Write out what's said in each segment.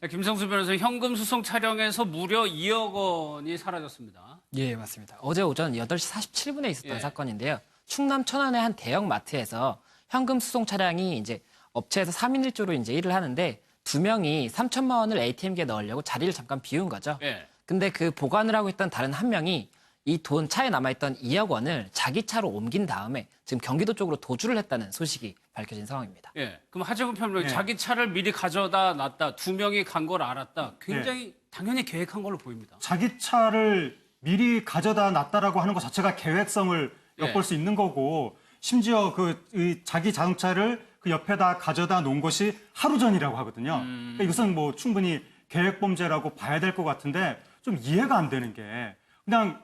김성수 변호사 현금 수송 차량에서 무려 2억 원이 사라졌습니다. 예, 맞습니다. 어제 오전 8시 47분에 있었던 예. 사건인데요. 충남 천안의 한 대형 마트에서 현금 수송 차량이 이제 업체에서 3인 1조로 이제 일을 하는데 두 명이 3천만 원을 ATM기에 넣으려고 자리를 잠깐 비운 거죠. 예. 근데 그 보관을 하고 있던 다른 한 명이 이 돈 차에 남아있던 2억 원을 자기 차로 옮긴 다음에 지금 경기도 쪽으로 도주를 했다는 소식이 밝혀진 상황입니다. 예. 그럼 하재근 평론가 예. 자기 차를 미리 가져다 놨다. 두 명이 간 걸 알았다. 굉장히 당연히 계획한 걸로 보입니다. 자기 차를 미리 가져다 놨다라고 하는 것 자체가 계획성을 엿볼 수 있는 거고, 심지어 이 자기 자동차를 그 옆에다 가져다 놓은 것이 하루 전이라고 하거든요. 그러니까 이것은 뭐 충분히 계획범죄라고 봐야 될 것 같은데, 좀 이해가 안 되는 게, 그냥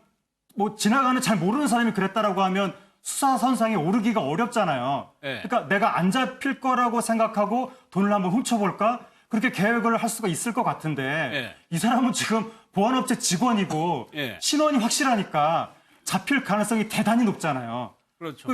뭐 지나가는 잘 모르는 사람이 그랬다라고 하면 수사선상에 오르기가 어렵잖아요. 예. 그러니까 내가 안 잡힐 거라고 생각하고 돈을 한번 훔쳐볼까? 그렇게 계획을 할 수가 있을 것 같은데, 예. 이 사람은 지금 보안업체 직원이고 예. 신원이 확실하니까 잡힐 가능성이 대단히 높잖아요. 그렇죠.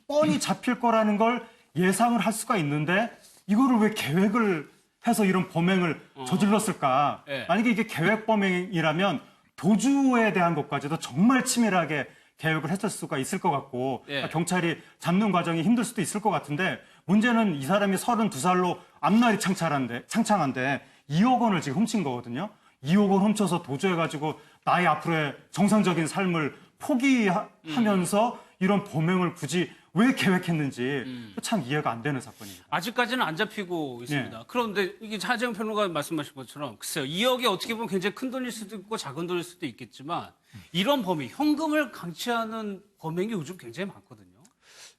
뻔히 잡힐 거라는 걸 예상을 할 수가 있는데 이거를 왜 계획을 해서 이런 범행을 저질렀을까? 예. 만약에 이게 계획 범행이라면 도주에 대한 것까지도 정말 치밀하게 계획을 했을 수가 있을 것 같고, 예. 경찰이 잡는 과정이 힘들 수도 있을 것 같은데, 문제는 이 사람이 32살로 앞날이 창창한데 2억 원을 지금 훔친 거거든요. 2억 원 훔쳐서 도주해가지고 나의 앞으로의 정상적인 삶을 포기하면서 이런 범행을 굳이 왜 계획했는지 참 이해가 안 되는 사건입니다. 아직까지는 안 잡히고 있습니다. 예. 그런데 이게 하재근 평론가 말씀하신 것처럼 글쎄요. 2억이 어떻게 보면 굉장히 큰 돈일 수도 있고 작은 돈일 수도 있겠지만 이런 범위, 현금을 강취하는 범행이 요즘 굉장히 많거든요.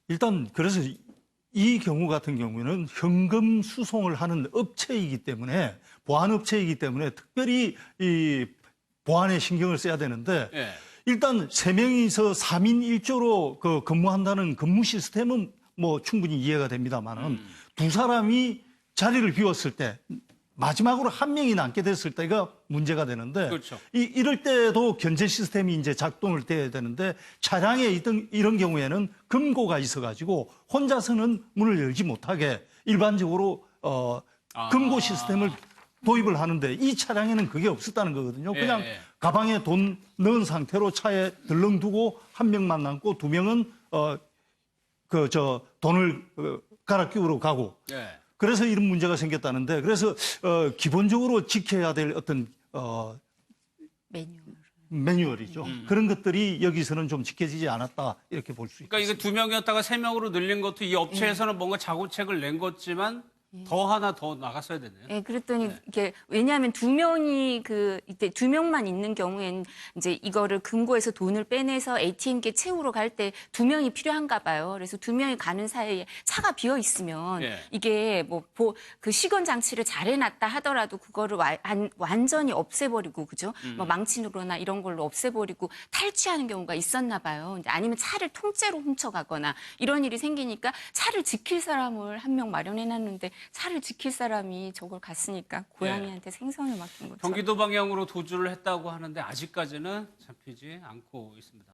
일단 그래서 이 경우 같은 경우에는 현금 수송을 하는 업체이기 때문에 보안업체이기 때문에 특별히 이 보안에 신경을 써야 되는데 예. 일단 3명이서 3인 1조로 근무한다는 근무 시스템은 뭐 충분히 이해가 됩니다만은 두 사람이 자리를 비웠을 때 마지막으로 한 명이 남게 됐을 때가 문제가 되는데 그렇죠. 이럴 때도 견제 시스템이 이제 작동을 돼야 되는데 차량에 있던 이런 경우에는 금고가 있어가지고 혼자서는 문을 열지 못하게 일반적으로 금고 시스템을 도입을 하는데 이 차량에는 그게 없었다는 거거든요. 그냥 예. 가방에 돈 넣은 상태로 차에 덜렁두고 한 명만 남고 두 명은 돈을 갈아 끼우러 가고. 예. 그래서 이런 문제가 생겼다는데 그래서 기본적으로 지켜야 될 어떤 매뉴얼이죠. 그런 것들이 여기서는 좀 지켜지지 않았다 이렇게 볼 수 있습니다. 그러니까 이게 2명이었다가 3명으로 늘린 것도 이 업체에서는 뭔가 자구책을 낸 거지만 더 하나 더 나갔어야 되네요. 예, 그랬더니 이게 왜냐하면 두 명이 이때 두 명만 있는 경우엔 이제 이거를 금고에서 돈을 빼내서 ATM기에 채우러 갈 때 두 명이 필요한가 봐요. 그래서 두 명이 가는 사이에 차가 비어 있으면 예. 이게 그 시건 장치를 잘 해놨다 하더라도 그거를 완전히 없애버리고 그죠? 뭐 망치로나 이런 걸로 없애버리고 탈취하는 경우가 있었나 봐요. 아니면 차를 통째로 훔쳐가거나 이런 일이 생기니까 차를 지킬 사람을 한 명 마련해놨는데. 차를 지킬 사람이 저걸 갔으니까 고양이한테 생선을 맡긴 거죠. 경기도 방향으로 도주를 했다고 하는데 아직까지는 잡히지 않고 있습니다.